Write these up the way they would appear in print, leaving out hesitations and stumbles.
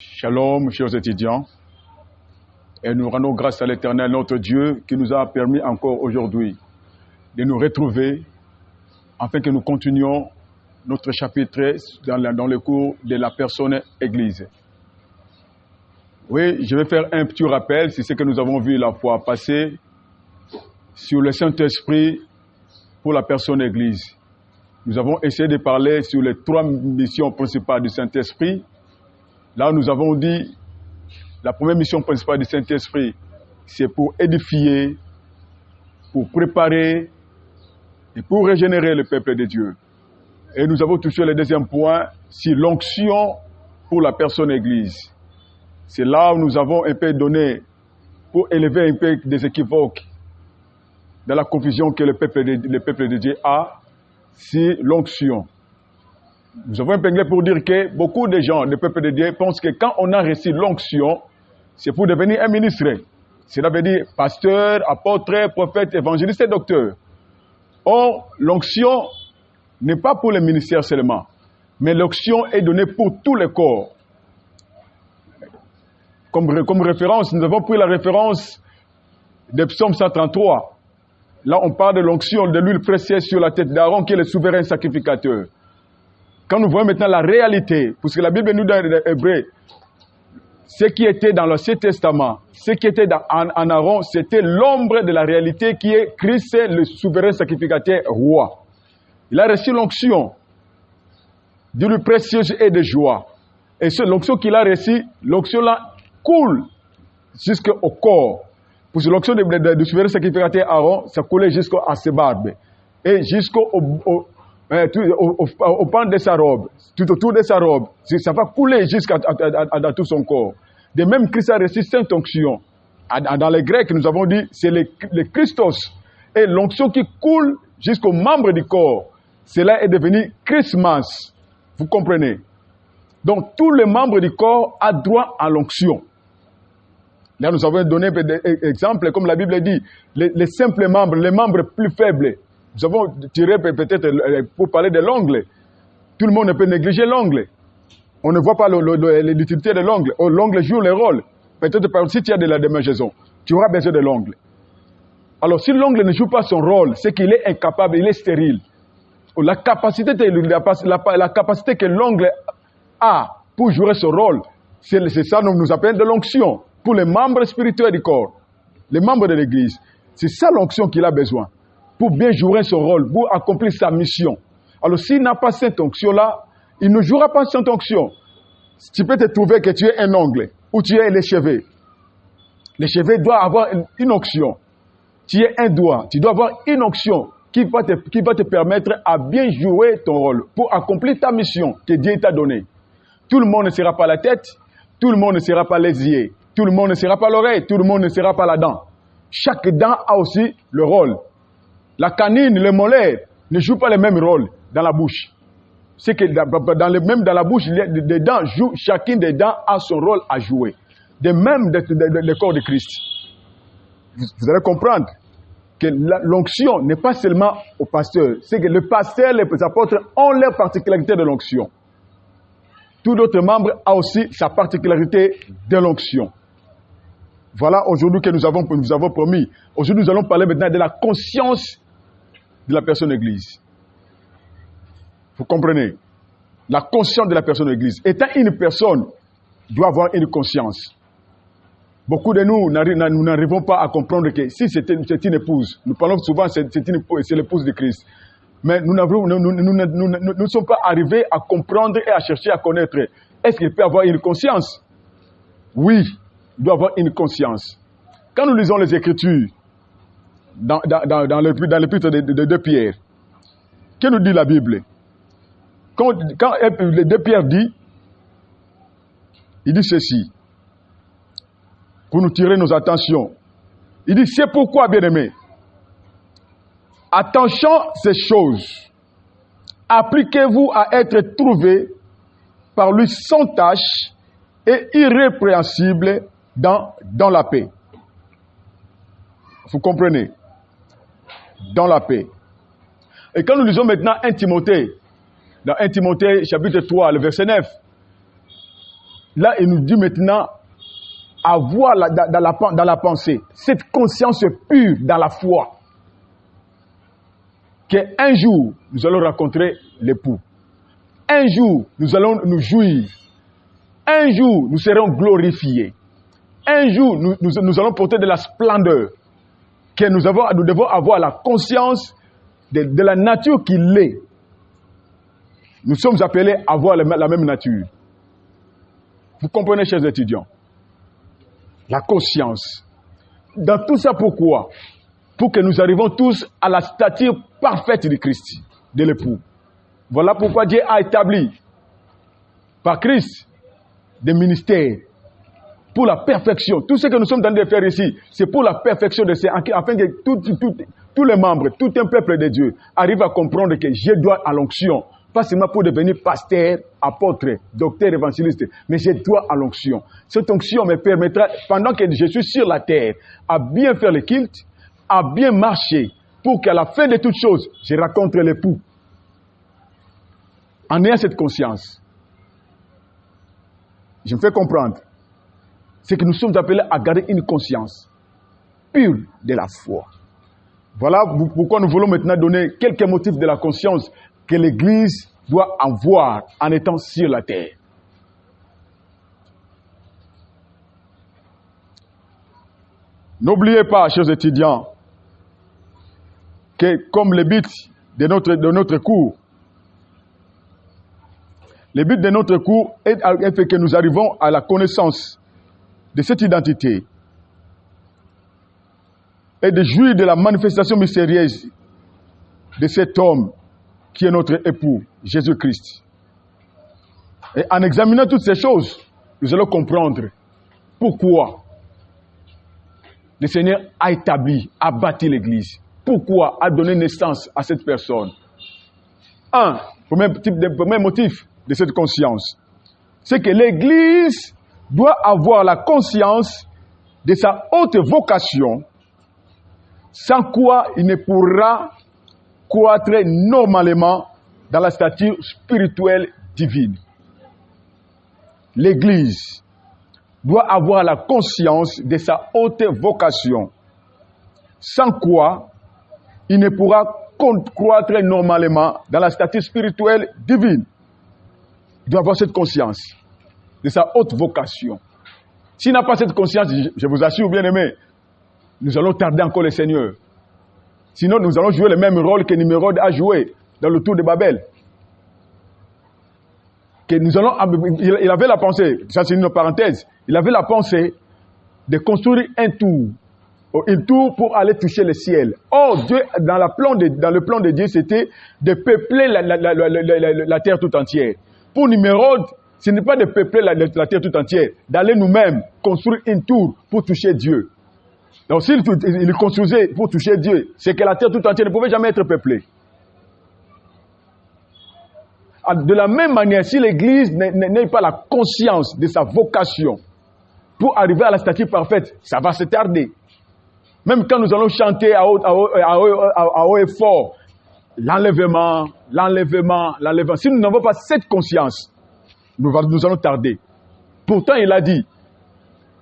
Shalom, chers étudiants, et nous rendons grâce à l'Éternel, notre Dieu, qui nous a permis encore aujourd'hui de nous retrouver afin que nous continuions notre chapitre dans le cours de la personne Église. Oui, je vais faire un petit rappel, c'est ce que nous avons vu la fois passée sur le Saint-Esprit pour la personne Église. Nous avons essayé de parler sur les 3 missions principales du Saint-Esprit. Là, nous avons dit, la première mission principale du Saint-Esprit, c'est pour édifier, pour préparer et pour régénérer le peuple de Dieu. Et nous avons touché le deuxième point, c'est l'onction pour la personne Église. C'est là où nous avons un peu donné, pour élever un peu des équivoques dans la confusion que le peuple de Dieu a, c'est l'onction. Nous avons épinglé pour dire que beaucoup de gens, le peuple de Dieu, pensent que quand on a reçu l'onction, c'est pour devenir un ministre. Cela veut dire pasteur, apôtre, prophète, évangéliste et docteur. Or, l'onction n'est pas pour les ministères seulement, mais l'onction est donnée pour tous les corps. Comme référence, nous avons pris la référence de Psaume 133. Là, on parle de l'onction de l'huile précieuse sur la tête d'Aaron, qui est le souverain sacrificateur. Quand nous voyons maintenant la réalité, parce que la Bible nous donne dans l'Hébreu, ce qui était dans l'Ancien Testament, ce qui était en Aaron, c'était l'ombre de la réalité qui est Christ, le souverain sacrificateur roi. Il a reçu l'onction d'huile précieuse et de joie. Et l'onction qu'il a reçue, l'onction-là coule jusqu'au corps. Parce que l'onction du souverain sacrificateur Aaron, ça coulait jusqu'à ses barbes. Et jusqu'au pan de sa robe, tout autour de sa robe, ça va couler jusqu'à tout son corps. De même, Christ a reçu cette onction. Dans les Grecs, nous avons dit, c'est le Christos. Et l'onction qui coule jusqu'aux membres du corps, cela est devenu Christmas. Vous comprenez? Donc, tous les membres du corps ont droit à l'onction. Là, nous avons donné des exemples, comme la Bible dit, les simples membres, les membres plus faibles. Nous avons tiré peut-être pour parler de l'ongle. Tout le monde ne peut négliger l'ongle. On ne voit pas l'utilité de l'ongle. Oh, l'ongle joue le rôle. Peut-être si tu as de la démangeaison, tu auras besoin de l'ongle. Alors si l'ongle ne joue pas son rôle, c'est qu'il est incapable, il est stérile. La capacité que l'ongle a pour jouer son rôle, c'est ça que nous appelons de l'onction pour les membres spirituels du corps, les membres de l'Église. C'est ça l'onction qu'il a besoin pour bien jouer son rôle, pour accomplir sa mission. Alors s'il n'a pas cette onction-là, il ne jouera pas cette onction. Tu peux te trouver que tu es un ongle ou tu es les cheveux. Les cheveux doivent avoir une onction. Tu es un doigt, tu dois avoir une onction qui va te permettre à bien jouer ton rôle pour accomplir ta mission que Dieu t'a donnée. Tout le monde ne sera pas la tête, tout le monde ne sera pas les yeux, tout le monde ne sera pas l'oreille, tout le monde ne sera pas la dent. Chaque dent a aussi le rôle. La canine, le molaire ne jouent pas le même rôle dans la bouche. C'est que même dans la bouche, les dents jouent, chacune des dents a son rôle à jouer. De même le corps de Christ. Vous allez comprendre que l'onction n'est pas seulement au pasteur. C'est que le pasteur, les apôtres ont leur particularité de l'onction. Tout autre membre a aussi sa particularité de l'onction. Voilà aujourd'hui que nous avons promis. Aujourd'hui, nous allons parler maintenant de la conscience de la personne Église. Vous comprenez? La conscience de la personne Église. Étant une personne, doit avoir une conscience. Beaucoup de nous n'arrivons pas à comprendre que si c'est une épouse, nous parlons souvent c'est l'épouse de Christ. Mais nous ne sommes pas arrivés à comprendre et à chercher à connaître. Est-ce qu'il peut avoir une conscience? Oui, il doit avoir une conscience. Quand nous lisons les Écritures, dans l'épître de 2 Pierre, que nous dit la Bible? Quand les 2 Pierre dit, il dit ceci, pour nous tirer nos attentions. Il dit, c'est pourquoi, bien-aimés, attention ces choses, appliquez-vous à être trouvés par lui sans tache et irrépréhensible dans la paix. Vous comprenez? Dans la paix. Et quand nous lisons maintenant 1 Timothée, dans 1 Timothée chapitre 3, le verset 9, là, il nous dit maintenant, avoir dans la pensée, cette conscience pure dans la foi, qu'un jour, nous allons rencontrer l'époux. Un jour, nous allons nous jouir. Un jour, nous serons glorifiés. Un jour, nous allons porter de la splendeur. Que nous devons avoir la conscience de la nature qu'il est. Nous sommes appelés à avoir la même nature. Vous comprenez, chers étudiants? La conscience. Dans tout ça, pourquoi? Pour que nous arrivions tous à la stature parfaite de Christ, de l'époux. Voilà pourquoi Dieu a établi par Christ des ministères pour la perfection. Tout ce que nous sommes en train de faire ici, c'est pour la perfection de ces, afin que tous les membres, tout un peuple de Dieu arrive à comprendre que je dois à l'onction. Pas seulement pour devenir pasteur, apôtre, docteur, évangéliste, mais je dois à l'onction. Cette onction me permettra, pendant que je suis sur la terre, à bien faire le culte, à bien marcher, pour qu'à la fin de toutes choses, je rencontre l'époux. En ayant cette conscience, je me fais comprendre, c'est que nous sommes appelés à garder une conscience pure de la foi. Voilà pourquoi nous voulons maintenant donner quelques motifs de la conscience que l'Église doit avoir en étant sur la terre. N'oubliez pas, chers étudiants, que comme le but de notre cours, le but de notre cours est que nous arrivons à la connaissance de cette identité et de jouir de la manifestation mystérieuse de cet homme qui est notre époux, Jésus-Christ. Et en examinant toutes ces choses, nous allons comprendre pourquoi le Seigneur a établi, a bâti l'Église. Pourquoi a donné naissance à cette personne. Premier motif de cette conscience, c'est que l'Église doit avoir la conscience de sa haute vocation, sans quoi il ne pourra croître normalement dans la stature spirituelle divine. L'Église doit avoir la conscience de sa haute vocation, sans quoi il ne pourra croître normalement dans la stature spirituelle divine. Il doit avoir cette conscience de sa haute vocation. S'il n'a pas cette conscience, je vous assure, bien-aimés, nous allons tarder encore le Seigneur. Sinon, nous allons jouer le même rôle que Nimrod a joué dans le tour de Babel. Il avait la pensée, ça c'est une parenthèse, il avait la pensée de construire un tour pour aller toucher le ciel. Or, Dieu, dans le plan de Dieu, c'était de peupler la terre tout entière. Pour Nimrod, ce n'est pas de peupler la terre tout entière, d'aller nous-mêmes construire une tour pour toucher Dieu. Donc, s'il construisait pour toucher Dieu, c'est que la terre tout entière ne pouvait jamais être peuplée. De la même manière, si l'Église n'a pas la conscience de sa vocation pour arriver à la stature parfaite, ça va se tarder. Même quand nous allons chanter à haut et fort, l'enlèvement. Si nous n'avons pas cette conscience, nous allons tarder. Pourtant, il a dit,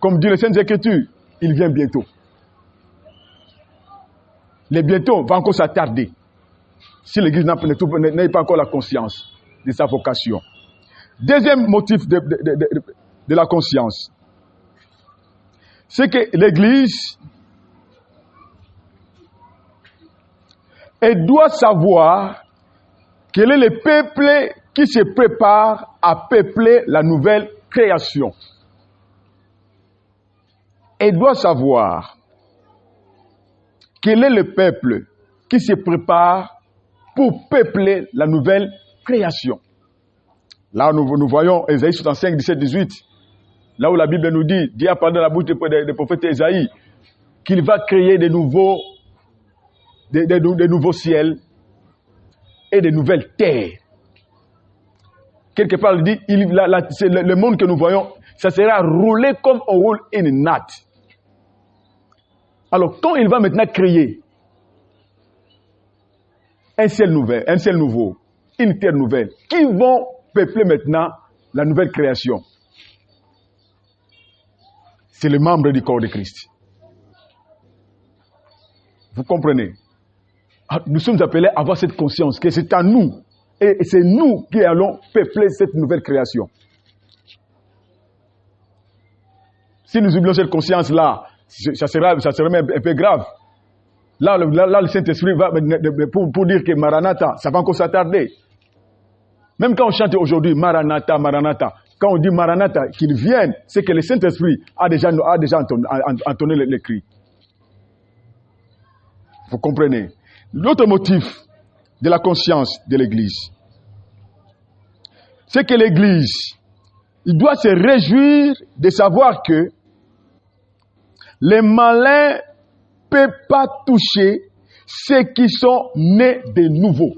comme dit les Saintes Écritures, il vient bientôt. Le bientôt va encore s'attarder. Si l'Église n'a pas encore la conscience de sa vocation. Deuxième motif de la conscience, c'est que l'Église, elle doit savoir quel est le peuple qui se prépare à peupler la nouvelle création. Elle doit savoir quel est le peuple qui se prépare pour peupler la nouvelle création. Là, nous voyons Ésaïe 65, 17, 18. Là où la Bible nous dit, Dieu a parlé dans la bouche du prophète Ésaïe, qu'il va créer des nouveaux ciels et des nouvelles terres. Quelque part, il dit, le monde que nous voyons, ça sera roulé comme on roule une natte. Alors, quand il va maintenant créer un ciel nouveau, une terre nouvelle, qui vont peupler maintenant la nouvelle création? c'est le membre du corps de Christ. Vous comprenez? Nous sommes appelés à avoir cette conscience que c'est à nous, et c'est nous qui allons peupler cette nouvelle création. Si nous oublions cette conscience-là, ça serait même un peu grave. Là, le Saint-Esprit va, pour dire que Maranatha, ça va encore s'attarder. Même quand on chante aujourd'hui Maranatha, Maranatha, quand on dit Maranatha, qu'il vienne, c'est que le Saint-Esprit a déjà entonné les cris. Vous comprenez? L'autre motif de la conscience de l'Église, c'est que l'Église, il doit se réjouir de savoir que les malins ne peuvent pas toucher ceux qui sont nés de nouveau.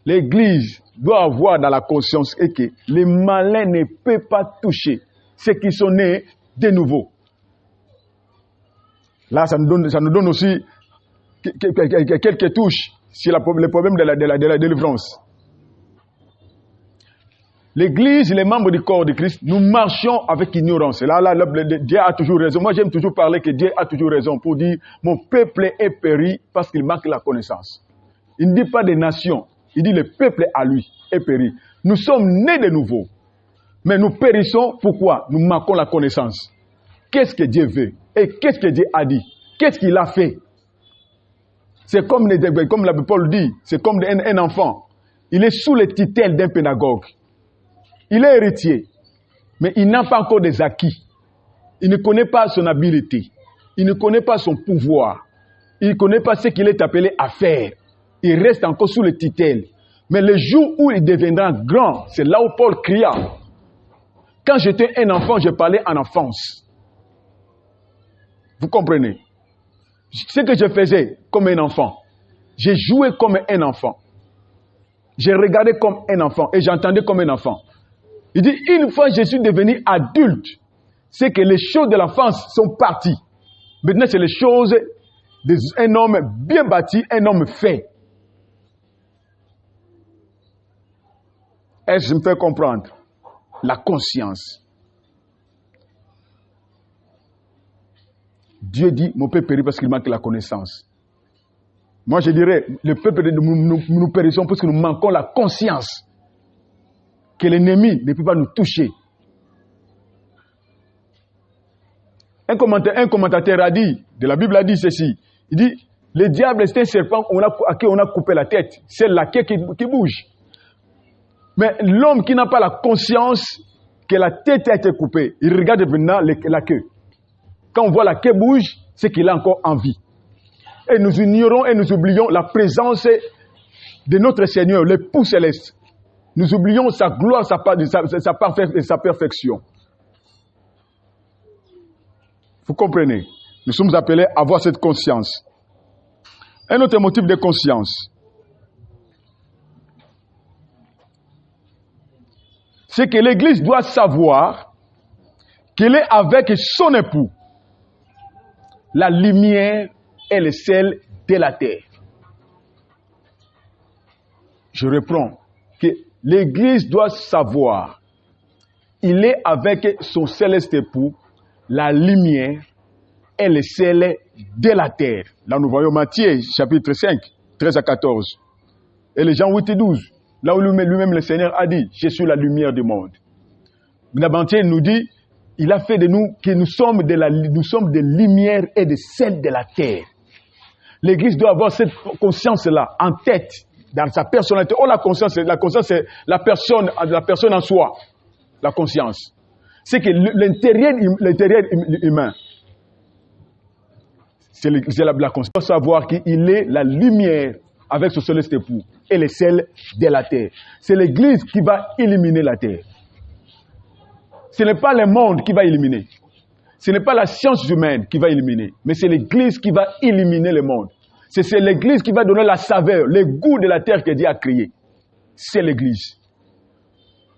L'Église doit avoir dans la conscience que les malins ne peuvent pas toucher ceux qui sont nés de nouveau. Là, ça nous donne aussi quelques touches sur le problème de la délivrance. L'Église, les membres du corps de Christ, nous marchons avec ignorance. Et là, Dieu a toujours raison. Moi, j'aime toujours parler que Dieu a toujours raison pour dire « Mon peuple est péri parce qu'il manque la connaissance ». Il ne dit pas des nations, il dit « Le peuple à lui est péri ». Nous sommes nés de nouveau, mais nous périssons. Pourquoi? Nous manquons la connaissance. Qu'est-ce que Dieu veut? Et qu'est-ce que Dieu a dit? Qu'est-ce qu'il a fait? C'est comme Paul dit, c'est comme un enfant. Il est sous les tutelles d'un pédagogue. Il est héritier, mais il n'a pas encore des acquis. Il ne connaît pas son habileté. Il ne connaît pas son pouvoir. Il ne connaît pas ce qu'il est appelé à faire. Il reste encore sous les tutelles. Mais le jour où il deviendra grand, c'est là où Paul cria. Quand j'étais un enfant, je parlais en enfance. Vous comprenez? Ce que je faisais comme un enfant, j'ai joué comme un enfant. J'ai regardé comme un enfant et j'entendais comme un enfant. Il dit, une fois que je suis devenu adulte, c'est que les choses de l'enfance sont parties. Maintenant, c'est les choses d'un homme bien bâti, un homme fait. Est-ce que je me fais comprendre? La conscience. Dieu dit, mon peuple périt parce qu'il manque la connaissance. Moi, je dirais, le peuple, nous périssons parce que nous manquons la conscience que l'ennemi ne peut pas nous toucher. Un commentateur a dit, de la Bible a dit ceci, il dit, le diable c'est un serpent à qui on a coupé la tête, c'est la queue qui bouge. Mais l'homme qui n'a pas la conscience que la tête a été coupée, il regarde maintenant la queue. Quand on voit la queue bouge, c'est qu'il a encore envie. Et nous ignorons et nous oublions la présence de notre Seigneur, l'époux céleste. Nous oublions sa gloire, sa perfection. Vous comprenez? Nous sommes appelés à avoir cette conscience. Un autre motif de conscience, c'est que l'Église doit savoir qu'elle est avec son époux. La lumière est le sel de la terre. Je reprends. Que l'Église doit savoir, il est avec son céleste époux, la lumière est le sel de la terre. Là, nous voyons Matthieu, chapitre 5, 13 à 14. Et les Jean 8 et 12. Là où lui-même le Seigneur a dit, je suis la lumière du monde. Matthieu nous dit, il a fait de nous que nous sommes de lumière et de sel de la terre. L'Église doit avoir cette conscience-là en tête, dans sa personnalité. Oh, la conscience, c'est la personne en soi. La conscience. C'est que l'intérieur humain, c'est la conscience. Il doit savoir qu'il est la lumière avec son céleste époux et le sel de la terre. C'est l'Église qui va illuminer la terre. Ce n'est pas le monde qui va illuminer. Ce n'est pas la science humaine qui va illuminer. Mais c'est l'Église qui va illuminer le monde. C'est l'Église qui va donner la saveur, le goût de la terre que Dieu a créée. C'est l'Église.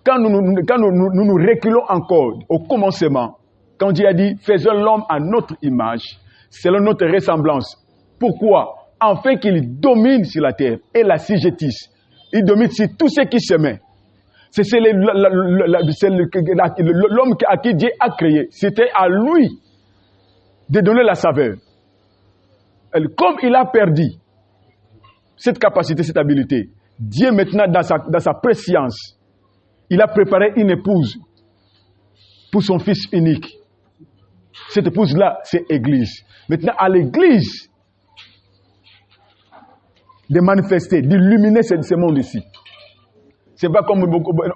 Quand nous nous reculons encore au commencement, quand Dieu a dit, faisons l'homme à notre image, selon notre ressemblance. Pourquoi? Afin qu'il domine sur la terre et la sigétisse. Il domine sur tout ce qui se met. C'est l'homme à qui Dieu a créé. C'était à lui de donner la saveur. Comme il a perdu cette capacité, cette habilité, Dieu maintenant, dans sa préscience, il a préparé une épouse pour son fils unique. Cette épouse-là, c'est l'Église. Maintenant, à l'Église de manifester, d'illuminer ce monde ici. C'est pas comme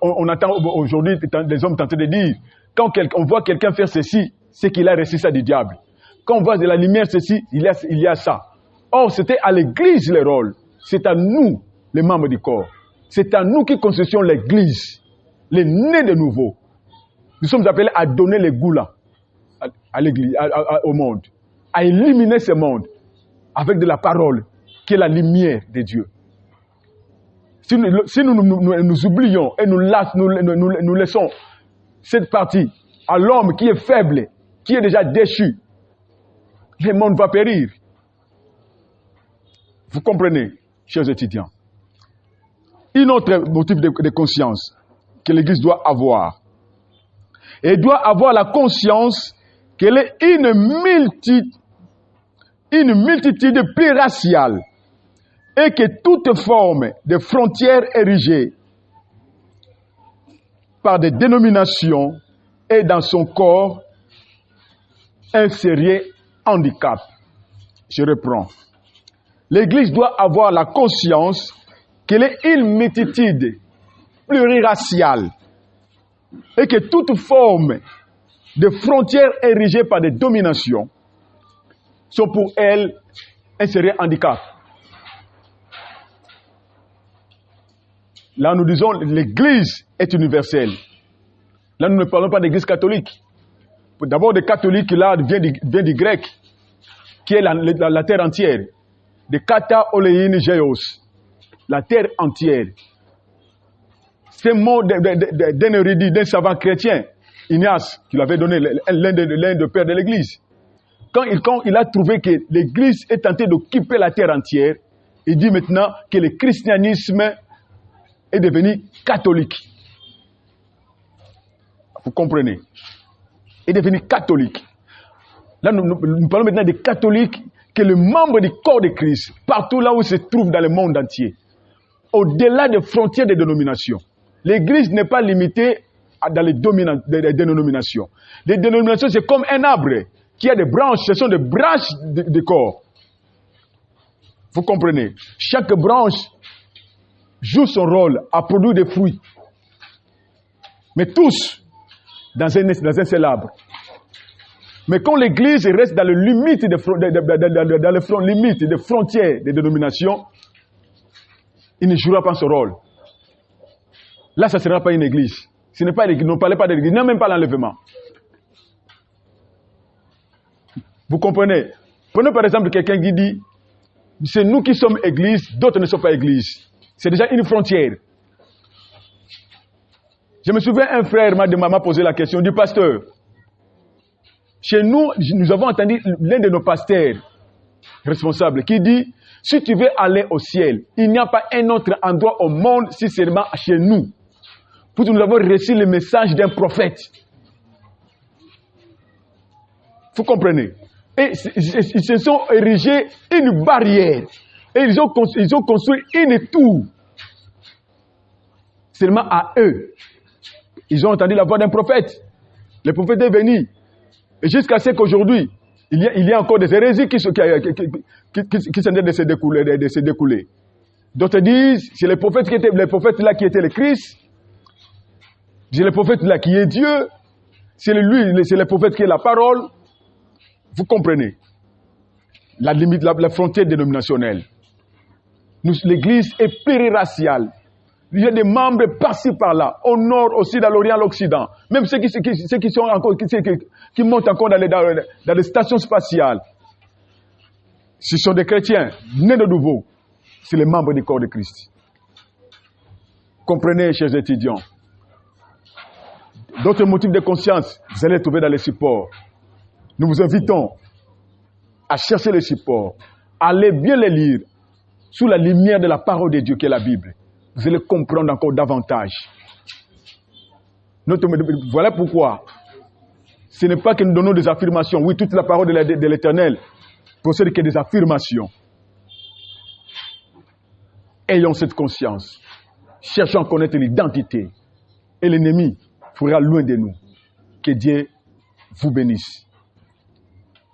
on attend aujourd'hui des hommes tentés de dire, quand on voit quelqu'un faire ceci, c'est qu'il a reçu ça du diable. Quand on voit de la lumière ceci, il y a ça. Or, c'était à l'Église le rôle. C'est à nous, les membres du corps. C'est à nous qui constituons l'Église, les nés de nouveau. Nous sommes appelés à donner les goûts là, à l'Église, au monde, à éliminer ce monde avec de la parole qui est la lumière de Dieu. Si nous oublions et nous laissons cette partie à l'homme qui est faible, qui est déjà déchu, le monde va périr. Vous comprenez, chers étudiants. Un autre motif de conscience que l'Église doit avoir. Elle doit avoir la conscience qu'elle est une multitude pluriraciale et que toute forme de frontières érigées par des dénominations est dans son corps un sérieux handicap. Je reprends. L'Église doit avoir la conscience qu'elle est une multitude pluriraciale et que toute forme de frontières érigées par des dominations sont pour elle un sérieux handicap. Là, nous disons l'Église est universelle. Là, nous ne parlons pas d'Église catholique. D'abord, des catholiques, là, vient du grec, qui est la terre entière. De kata olein geos, la terre entière. C'est le mot d'un érudit, d'un savant chrétien, Ignace, qui l'avait donné, l'un des pères de l'Église. Quand il a trouvé que l'Église est tentée d'occuper la terre entière, il dit maintenant que le christianisme est devenu catholique. Vous comprenez? Est devenu catholique. Là, nous parlons maintenant des catholiques, que le membre du corps de Christ, partout là où il se trouve dans le monde entier, au-delà des frontières des dénominations. L'Église n'est pas limitée dans les dénominations. Les dénominations, c'est comme un arbre qui a des branches, ce sont des branches du corps. Vous comprenez? Chaque branche joue son rôle à produire des fruits. Mais tous dans un seul arbre. Mais quand l'Église reste dans les limites des frontières des dénominations, il ne jouera pas son rôle. Là, ça ne sera pas une Église. Ce n'est pas l'Église. Ne parlez pas de l'Église, même pas l'enlèvement. Vous comprenez? Prenez par exemple quelqu'un qui dit, c'est nous qui sommes Église, d'autres ne sont pas Église. C'est déjà une frontière. Je me souviens, un frère m'a posé la question du pasteur. Chez nous, nous avons entendu l'un de nos pasteurs responsables qui dit, si tu veux aller au ciel, il n'y a pas un autre endroit au monde si seulement chez nous. Pour nous avons reçu le message d'un prophète. Vous comprenez? Et ils se sont érigés une barrière. Et ils ont construit une tour. Seulement à eux. Ils ont entendu la voix d'un prophète. Le prophète est venu. Et jusqu'à ce qu'aujourd'hui, il y a encore des hérésies qui sont en train de se découler. D'autres disent, c'est le prophète là qui était le Christ. C'est le prophète là qui est Dieu. C'est le prophète qui est la parole. Vous comprenez? La limite, la frontière dénominationnelle. L'Église est pluriraciale. Il y a des membres par-ci par-là, au nord, au sud, à l'orient, à l'occident. Même ceux qui montent encore dans les stations spatiales. Ce sont des chrétiens, nés de nouveau. C'est les membres du corps de Christ. Comprenez, chers étudiants. D'autres motifs de conscience, vous allez les trouver dans les supports. Nous vous invitons à chercher les supports. Allez bien les lire sous la lumière de la parole de Dieu qui est la Bible. Vous allez comprendre encore davantage. Voilà pourquoi ce n'est pas que nous donnons des affirmations. Oui, toute la parole de l'Éternel possède que des affirmations. Ayons cette conscience. Cherchons à connaître l'identité. Et l'ennemi fera loin de nous. Que Dieu vous bénisse.